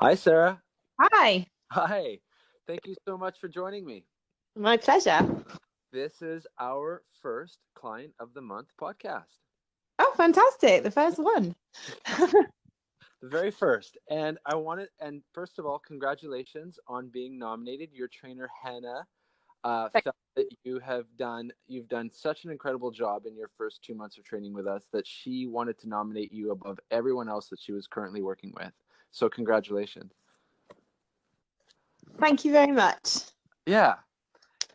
Hi, Sarah. Hi, Hi. Thank you so much for joining me. my pleasure. This is our first Client of the Month podcast. Oh, fantastic. The first one. The very first. And first of all, congratulations on being nominated. Your trainer, Hannah, felt that you've done such an incredible job in your first 2 months of training with us that she wanted to nominate you above everyone else that she was currently working with. So congratulations. Thank you very much. Yeah.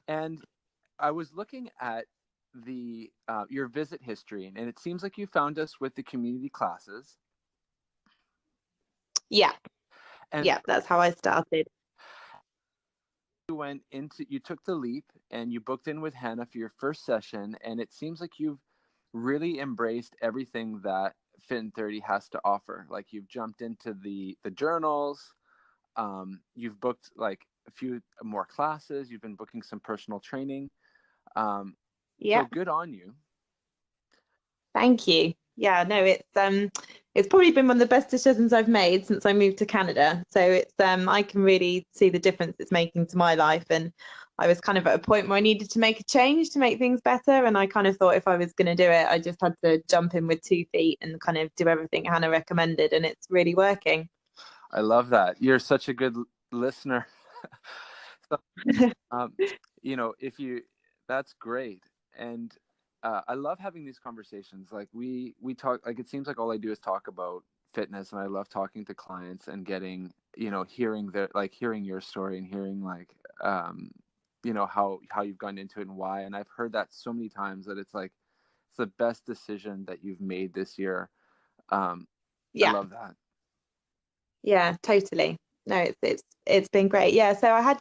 And I was looking at the your visit history, and it seems like you found us with the community classes. Yeah, And yeah, that's how I started. you took the leap and you booked in with Hannah for your first session, and it seems like you've really embraced everything that Fit in 30 has to offer. Like you've jumped into the journals, you've booked like a few more classes, you've been booking some personal training. Um, so Yeah, good on you. thank you. Yeah, no, it's probably been one of the best decisions I've made since I moved to Canada. So I can really see the difference it's making to my life. And I was kind of at a point where I needed to make a change to make things better. And I kind of thought if I was going to do it, I just had to jump in with 2 feet and kind of do everything Hannah recommended. And it's really working. I love that. You're such a good listener. So, um, if you, that's great. And I love having these conversations. Like we talk, like it seems like all I do is talk about fitness, and I love talking to clients and getting, hearing your story and hearing how you've gone into it and why. And I've heard that so many times that it's like it's the best decision that you've made this year. Um, I Yeah. love that. Yeah, totally. No, it's been great. Yeah, so I had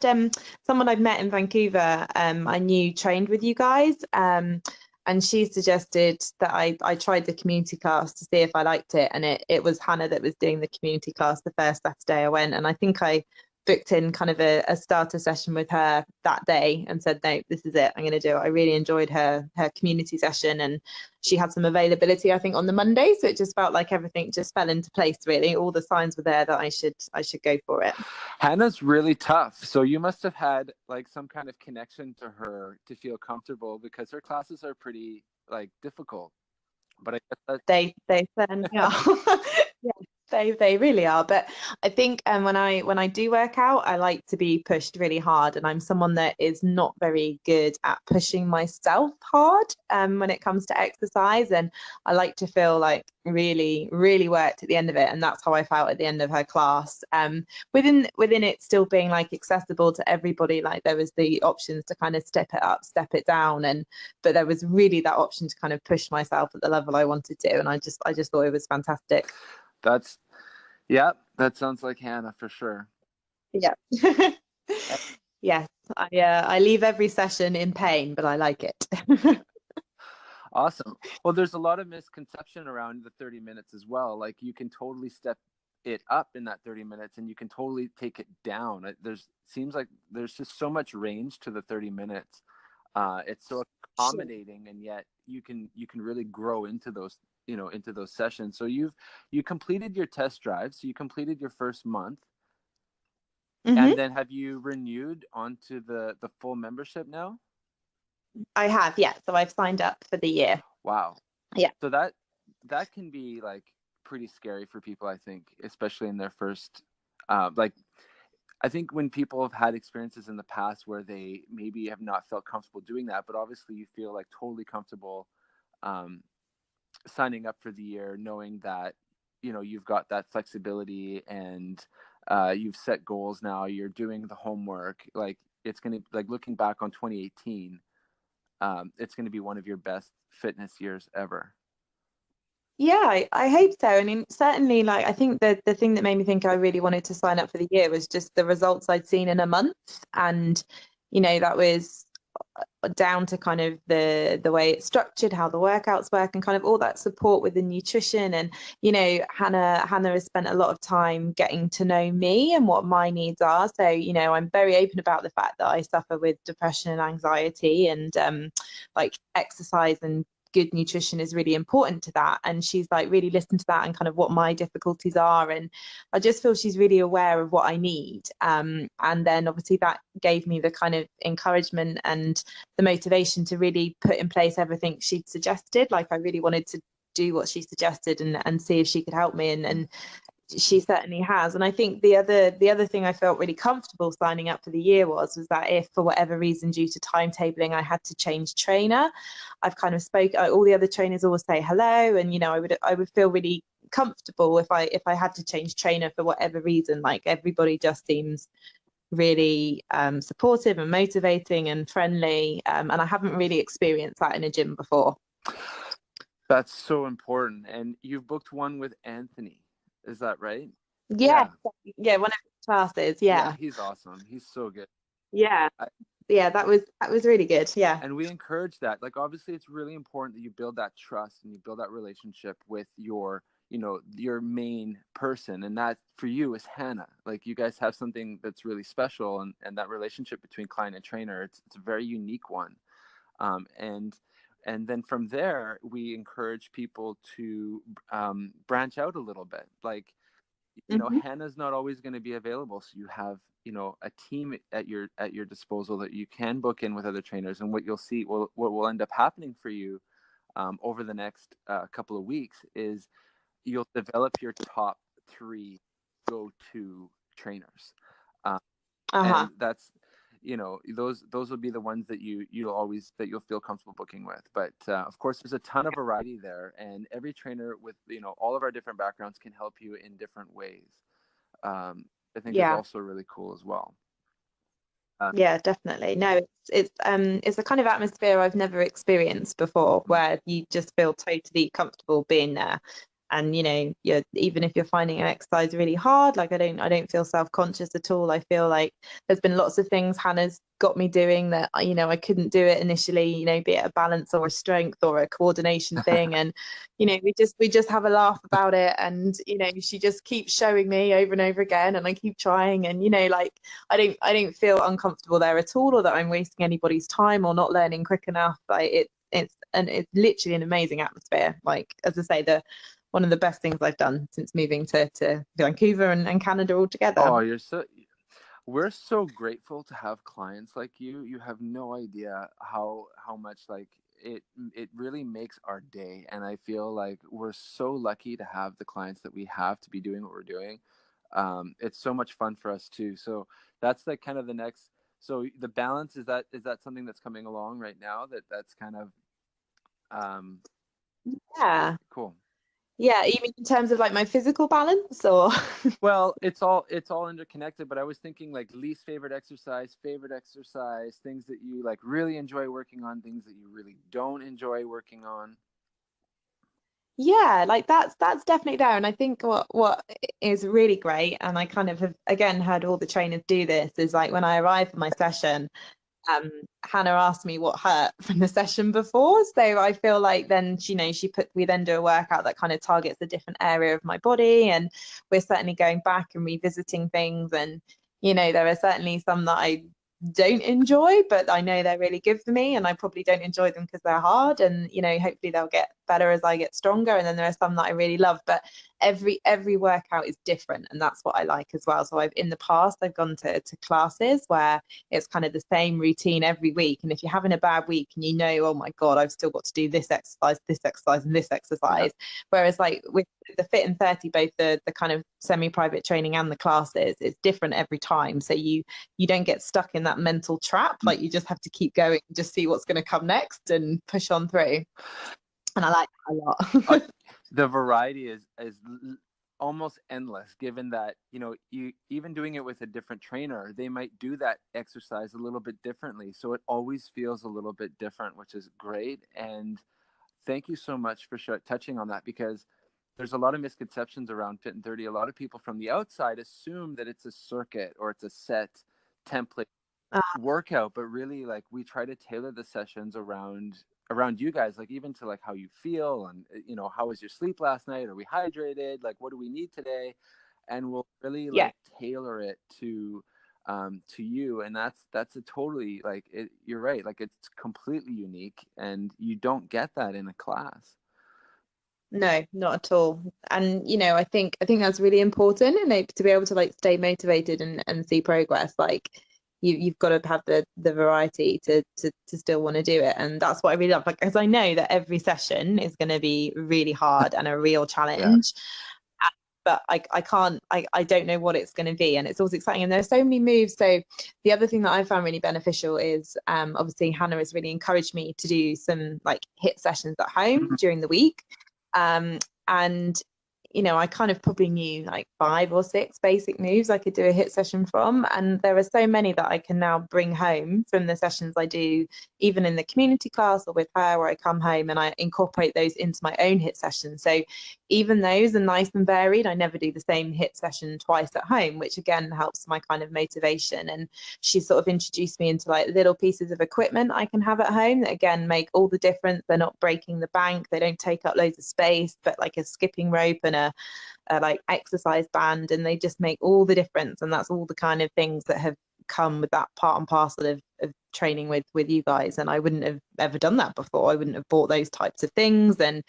someone I've met in Vancouver, I knew trained with you guys, and she suggested that I tried the community class to see if I liked it, and it was Hannah that was doing the community class the first Saturday I went, and I think I booked in kind of a starter session with her that day and said, no, this is it, I'm going to do it. I really enjoyed her community session, and she had some availability, I think, on the Monday. So it just felt like everything just fell into place, really. All the signs were there that I should go for it. Hannah's really tough. So you must have had like some kind of connection to her to feel comfortable because her classes are pretty like difficult. But I guess They certainly are. Yeah, they really are. But I think when I do work out, I like to be pushed really hard, and I'm someone that is not very good at pushing myself hard when it comes to exercise, and I like to feel like really really worked at the end of it, and that's how I felt at the end of her class. Within it still being like accessible to everybody, like there was the options to kind of step it up, step it down, and but there was really that option to kind of push myself at the level I wanted to, and I just thought it was fantastic. that's yeah, that sounds like Hannah for sure. Yeah. Yes, I leave every session in pain, but I like it. Awesome. Well, there's a lot of misconception around the 30 minutes as well. Like you can totally step it up in that 30 minutes and you can totally take it down. There's seems like there's just so much range to the 30 minutes. It's so Sure. accommodating, and yet you can really grow into those sessions. So you completed your test drive. So you completed your first month, and Hmm. then have you renewed onto the full membership now? I have, yeah. So I've signed up for the year. Wow. Yeah. So that can be like pretty scary for people, I think, especially in their first like I think when people have had experiences in the past where they maybe have not felt comfortable doing that, but obviously you feel like totally comfortable um, signing up for the year, knowing that you've got that flexibility and you've set goals now. You're doing the homework. Like it's gonna like looking back on 2018, it's gonna be one of your best fitness years ever. Yeah, I hope so. I mean, certainly, like I think the thing that made me think I really wanted to sign up for the year was just the results I'd seen in a month, and that was down to kind of the way it's structured, how the workouts work, and kind of all that support with the nutrition. And Hannah has spent a lot of time getting to know me and what my needs are. So I'm very open about the fact that I suffer with depression and anxiety, and like exercise and good nutrition is really important to that. And she's like really listened to that and kind of what my difficulties are. And I just feel she's really aware of what I need. And then obviously that gave me the kind of encouragement and the motivation to really put in place everything she'd suggested. Like I really wanted to do what she suggested and see if she could help me. And she certainly has. And I think the other thing I felt really comfortable signing up for the year was that if for whatever reason due to timetabling I had to change trainer, I've kind of all the other trainers always say hello, and you know I would feel really comfortable if I had to change trainer for whatever reason. Like everybody just seems really supportive and motivating and friendly, and I haven't really experienced that in a gym before. That's so important. And you've booked one with Anthony. Is that right? Yeah, one of his classes. Yeah, he's awesome. He's so good. Yeah, that was really good. Yeah, and we encourage that. Like obviously, it's really important that you build that trust and you build that relationship with your main person, and that for you is Hannah. Like you guys have something that's really special, and that relationship between client and trainer, it's a very unique one. And then from there, we encourage people to branch out a little bit. Like, Hannah's not always going to be available. So you have, a team at your disposal that you can book in with other trainers. And what you'll see, what will end up happening for you over the next couple of weeks is you'll develop your top 3 go-to trainers. And that's, those will be the ones that you'll feel comfortable booking with. But of course, there's a ton of variety there, and every trainer with all of our different backgrounds can help you in different ways. I think is also really cool as well. Yeah, definitely. No, it's a kind of atmosphere I've never experienced before, where you just feel totally comfortable being there. And even if you're finding an exercise really hard, like I don't feel self-conscious at all. I feel like there's been lots of things Hannah's got me doing that I couldn't do it initially, be it a balance or a strength or a coordination thing. And we just have a laugh about it, and she just keeps showing me over and over again, and I keep trying, and like I don't feel uncomfortable there at all, or that I'm wasting anybody's time or not learning quick enough. Like it's literally an amazing atmosphere. Like as I say, one of the best things I've done since moving to Vancouver and Canada altogether. Oh, we're so grateful to have clients like you. You have no idea how much like it really makes our day. And I feel like we're so lucky to have the clients that we have to be doing what we're doing. It's so much fun for us too. So that's like kind of the next. So the balance, is that something that's coming along right now? That's kind of yeah, cool. Yeah, even in terms of like my physical balance, or well, it's all interconnected, but I was thinking like least favorite exercise, things that you like really enjoy working on, things that you really don't enjoy working on. Yeah, like that's definitely there. And I think what is really great, and I kind of have again heard all the trainers do this, is like when I arrive for my session, Hannah asked me what hurt from the session before, so I feel like then we then do a workout that kind of targets a different area of my body, and we're certainly going back and revisiting things. And there are certainly some that I don't enjoy, but I know they're really good for me, and I probably don't enjoy them because they're hard, and hopefully they'll get better as I get stronger. And then there are some that I really love, but every workout is different, and that's what I like as well. So in the past I've gone to classes where it's kind of the same routine every week, and if you're having a bad week and oh my god, I've still got to do this exercise and this exercise, whereas like with the Fit in 30, both the kind of semi-private training and the classes, it's different every time, so you don't get stuck in that mental trap. Like you just have to keep going and just see what's going to come next and push on through. And I like that a lot. The variety is almost endless, given that you even doing it with a different trainer, they might do that exercise a little bit differently, so it always feels a little bit different, which is great. And thank you so much for touching on that, because there's a lot of misconceptions around Fit in 30. A lot of people from the outside assume that it's a circuit or it's a set template workout, but really like we try to tailor the sessions around you guys, like even to like how you feel, and how was your sleep last night, are we hydrated, like what do we need today, and we'll really like tailor it to to you, and that's a totally, like, you're right, like it's completely unique, and you don't get that in a class. No, not at all. And I think that's really important, and to be able to like stay motivated and see progress. Like you've got to have the variety to still want to do it. And that's what I really love. Like, because I know that every session is going to be really hard and a real Yeah. challenge. But I can't, I don't know what it's going to be. And it's always exciting. And there's so many moves. So the other thing that I found really beneficial is obviously Hannah has really encouraged me to do some like HIIT sessions at home Mhm. during the week. And I kind of probably knew like 5 or 6 basic moves I could do a HIIT session from. And there are so many that I can now bring home from the sessions I do, even in the community class or with her, where I come home and I incorporate those into my own HIIT session. So even those are nice and varied. I never do the same HIIT session twice at home, which again helps my kind of motivation. And she sort of introduced me into like little pieces of equipment I can have at home that again make all the difference. They're not breaking the bank, they don't take up loads of space, but like a skipping rope and a like exercise band, and they just make all the difference. And that's all the kind of things that have come with that part and parcel of training with you guys. And I wouldn't have ever done that before. I wouldn't have bought those types of things. And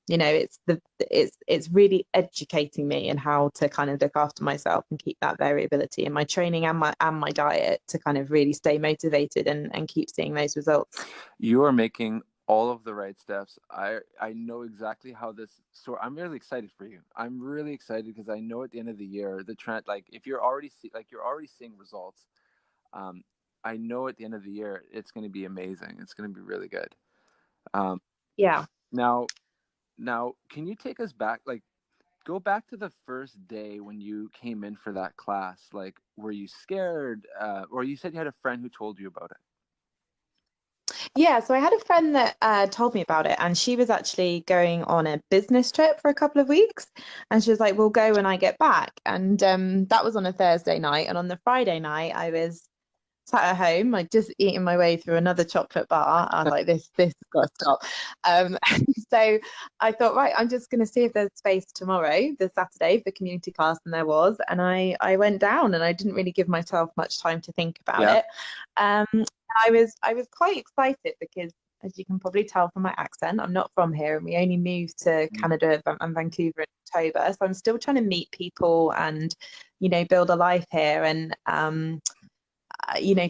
it's really educating me in how to kind of look after myself and keep that variability in my training and my diet to kind of really stay motivated and keep seeing those results. You are making all of the right steps. I know exactly how this. So I'm really excited for you. I'm really excited because I know at the end of the year the trend. Like if you're already you're already seeing results. Um, I know at the end of the year it's going to be amazing. It's going to be really good. Um, Yeah. now, can you take us back? Like, go back to the first day when you came in for that class. Like, were you scared? Or you said you had a friend who told you about it? Yeah, so I had a friend that told me about it, and she was actually going on a business trip for a couple of weeks. And she was like, "We'll go when I get back." And that was on a Thursday night. And on the Friday night, I was sat at home, like just eating my way through another chocolate bar. I was like, this has got to stop. So I thought, right, I'm just going to see if there's space tomorrow, the Saturday, for community class, and there was. And I went down, and I didn't really give myself much time to think about Yeah. it. I was quite excited because, as you can probably tell from my accent, I'm not from here, and we only moved to Canada and Vancouver in October. So I'm still trying to meet people and, build a life here. And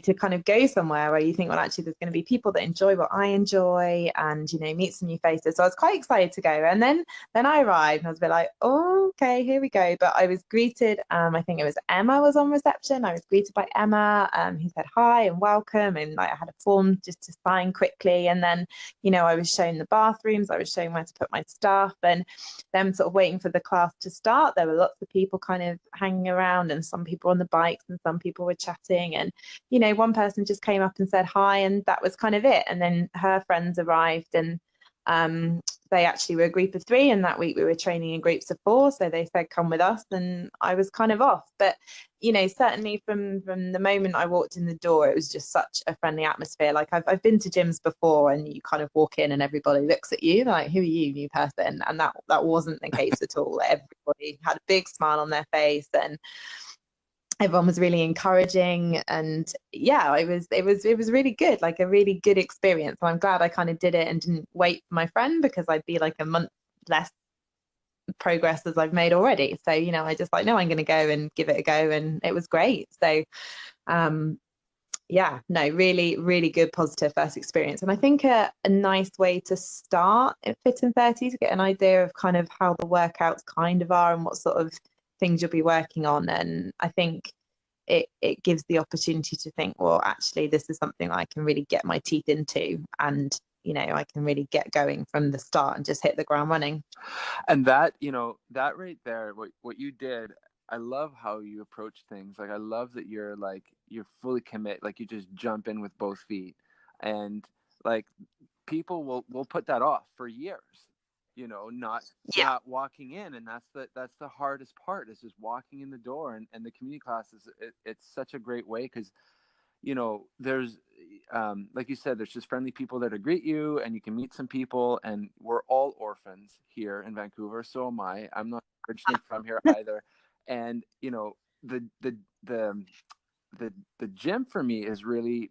to kind of go somewhere where you think, well, actually, there's going to be people that enjoy what I enjoy, and meet some new faces. So I was quite excited to go. And then I arrived, and I was a bit like, oh, okay, here we go. But I was greeted. I think it was Emma was on reception. I was greeted by Emma, who said hi and welcome, and like I had a form just to sign quickly. And then, I was shown the bathrooms. I was shown where to put my stuff, and them sort of waiting for the class to start. There were lots of people kind of hanging around, and some people on the bikes, and some people were chatting. And one person just came up and said hi, and that was kind of it. And then her friends arrived, and they actually were a group of 3, and that week we were training in groups of 4. So they said, come with us, and I was kind of off. But certainly from the moment I walked in the door, it was just such a friendly atmosphere. Like I've been to gyms before, and you kind of walk in and everybody looks at you like, who are you, new person? And that wasn't the case at all. Everybody had a big smile on their face, and everyone was really encouraging. And yeah, it was really good, like a really good experience. And I'm glad I kind of did it and didn't wait for my friend, because I'd be like a month less progress as I've made already. So I just like, no, I'm going to go and give it a go, and it was great. So yeah, no, really, really good, positive first experience. And I think a nice way to start at Fit in 30 to get an idea of kind of how the workouts kind of are and what sort of things you'll be working on. And I think it gives the opportunity to think, well, actually, this is something I can really get my teeth into, and I can really get going from the start and just hit the ground running. And that, that right there, what you did, I love how you approach things. Like, I love that you're fully commit, like you just jump in with both feet. And like people will put that off for years, not Yeah. walking in. And that's the hardest part, is just walking in the door. And the community classes, it's such a great way, because there's like you said, there's just friendly people there to greet you, and you can meet some people. And we're all orphans here in Vancouver. So am I'm not originally from here either. And the the gym for me is really,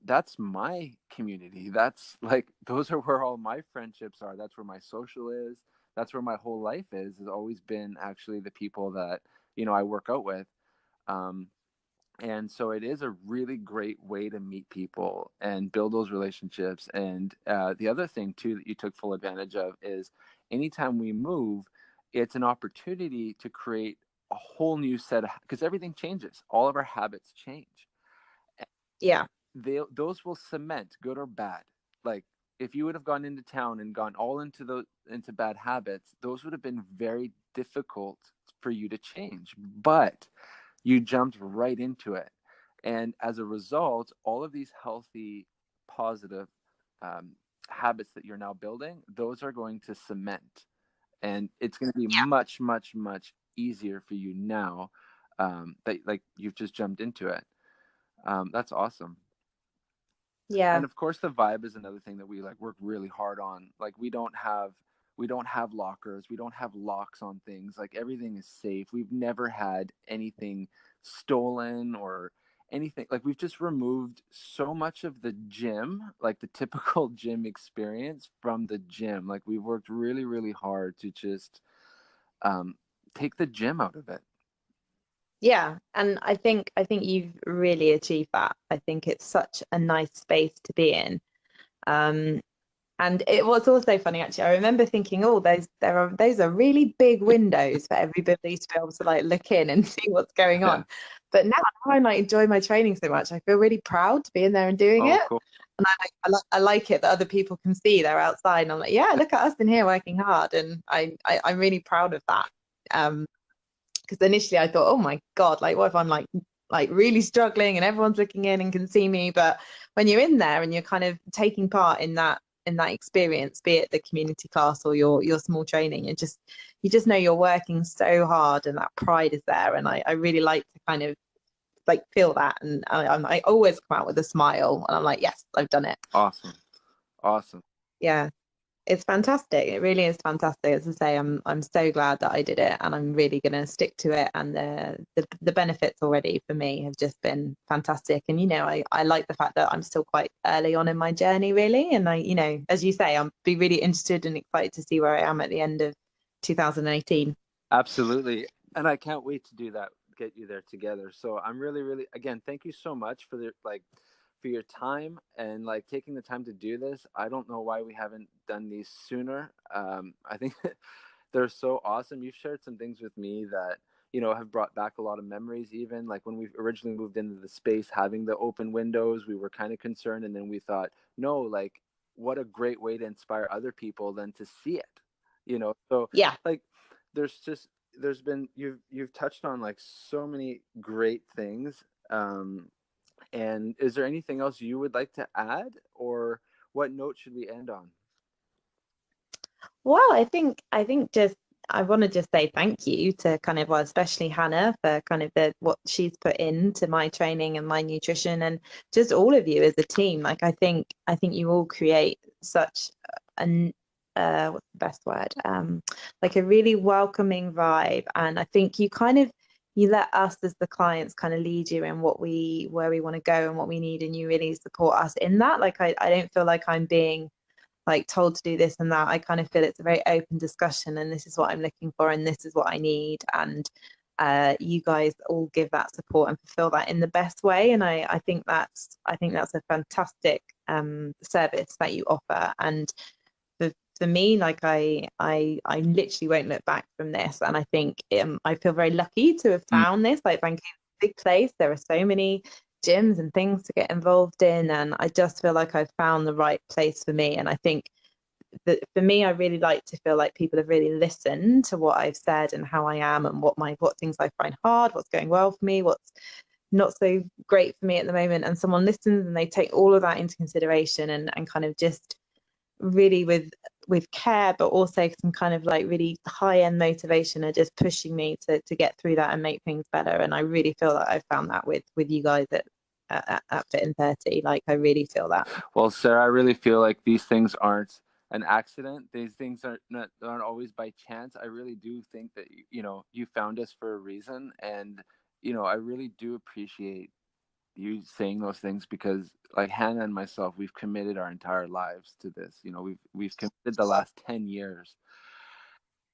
that's my community. That's like, those are where all my friendships are. That's where my social is. That's where my whole life is. Has always been actually the people that, I work out with. Um, and so it is a really great way to meet people and build those relationships. And the other thing too that you took full advantage of is, anytime we move, it's an opportunity to create a whole new set of, because everything changes, all of our habits change. Yeah. Those will cement, good or bad. Like, if you would have gone into town and gone all into bad habits, those would have been very difficult for you to change. But you jumped right into it. And as a result, all of these healthy, positive habits that you're now building, those are going to cement. And it's going to be much, much, much easier for you now, that like you've just jumped into it. That's awesome. Yeah. And of course, the vibe is another thing that we like work really hard on. Like, we don't have lockers, we don't have locks on things. Like, everything is safe. We've never had anything stolen or anything. Like, we've just removed so much of the gym, like the typical gym experience from the gym. Like, we've worked really, really hard to just um, take the gym out of it. Yeah, and I think you've really achieved that. I think it's such a nice space to be in. Um, and it was also funny actually. I remember thinking, oh, those are really big windows for everybody to be able to like look in and see what's going Yeah. on. But now I like enjoy my training so much. I feel really proud to be in there and doing Oh, it. cool. And I like it that other people can see they're outside. And I'm like, yeah, look at us in here working hard. And I'm really proud of that. Because initially I thought, oh my God, like what if I'm like really struggling and everyone's looking in and can see me? But when you're in there and you're kind of taking part in that experience, be it the community class or your small training, you just know you're working so hard and that pride is there. And I really like to kind of like feel that. And I always come out with a smile and I'm like, yes, I've done it. Awesome. Awesome. Yeah. It's fantastic. It really is fantastic. As I say, I'm so glad that I did it, and I'm really going to stick to it. And the benefits already for me have just been fantastic. And I like the fact that I'm still quite early on in my journey, really. And as you say, I'm be really interested and excited to see where I am at the end of 2018. Absolutely. And I can't wait to do that, get you there together. So I'm really, really, again, thank you so much for for your time and like taking the time to do this. I don't know why we haven't done these sooner. I think they're so awesome. You've shared some things with me that, have brought back a lot of memories. Even like when we originally moved into the space, having the open windows, we were kind of concerned. And then we thought, no, like, what a great way to inspire other people than to see it. So Yeah. like, there's been, you've touched on like so many great things. And is there anything else you would like to add, or what note should we end on? Well, I think just I want to just say thank you to kind of, well, especially Hannah for kind of the what she's put into my training and my nutrition, and just all of you as a team. Like I think you all create such an what's the best word? Like a really welcoming vibe, and I think you let us as the clients kind of lead you in where we want to go and what we need, and you really support us in that. Like I don't feel like I'm being like told to do this and that. I kind of feel it's a very open discussion, and this is what I'm looking for and this is what I need. And you guys all give that support and fulfill that in the best way. And I think that's a fantastic service that you offer. And for me, like I literally won't look back from this. And I think I feel very lucky to have Mm. found this. Like Vancouver's a big place. There are so many gyms and things to get involved in, and I just feel like I've found the right place for me. And I think that for me, I really like to feel like people have really listened to what I've said and how I am and what things I find hard, what's going well for me, what's not so great for me at the moment. And someone listens and they take all of that into consideration, and kind of just really with care, but also some kind of like really high end motivation, are just pushing me to get through that and make things better. And I really feel that I've found that with you guys at Fit in 30. Like I really feel that. Well, Sarah, I really feel like these things aren't an accident. These things aren't always by chance. I really do think that you found us for a reason, and I really do appreciate you saying those things, because like Hannah and myself, we've committed our entire lives to this. You know, we've committed the last 10 years.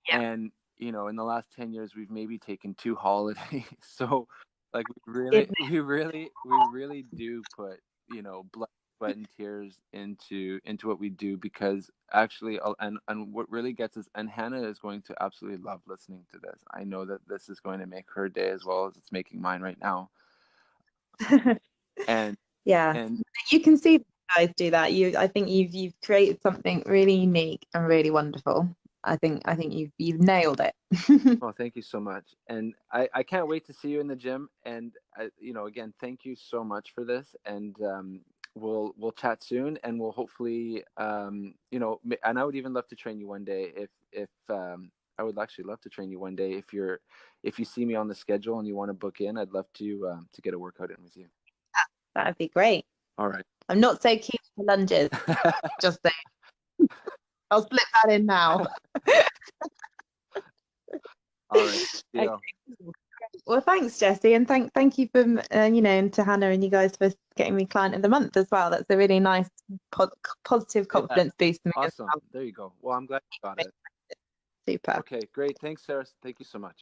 Yeah. And, you know, in the last 10 years, we've maybe taken 2 holidays. So like Goodness. we really do put, you know, blood, sweat, and tears into what we do, because actually, and what really gets us, and Hannah is going to absolutely love listening to this. I know that this is going to make her day as well as it's making mine right now. And Yeah, and you can see you guys do that. I think you've created something really unique and really wonderful. I think you've nailed it. well, thank you so much. And I can't wait to see you in the gym. And you know, again, thank you so much for this. And we'll chat soon, and we'll hopefully, you know, and I would even love to train you one day if I would actually love to train you one day if you see me on the schedule and you want to book in. I'd love to get a workout in with you. That'd be great. All right. I'm not so keen for lunges, just saying. I'll slip that in now. All right. Okay. Deal. Well, thanks, Jesse, and thank you for you know, and to Hannah and you guys for getting me client of the month as well. That's a really nice positive Yeah. confidence boost for me as Awesome. There you go. Well, I'm glad you got well. it. Super. Okay, great. Thanks, Sarah. Thank you so much.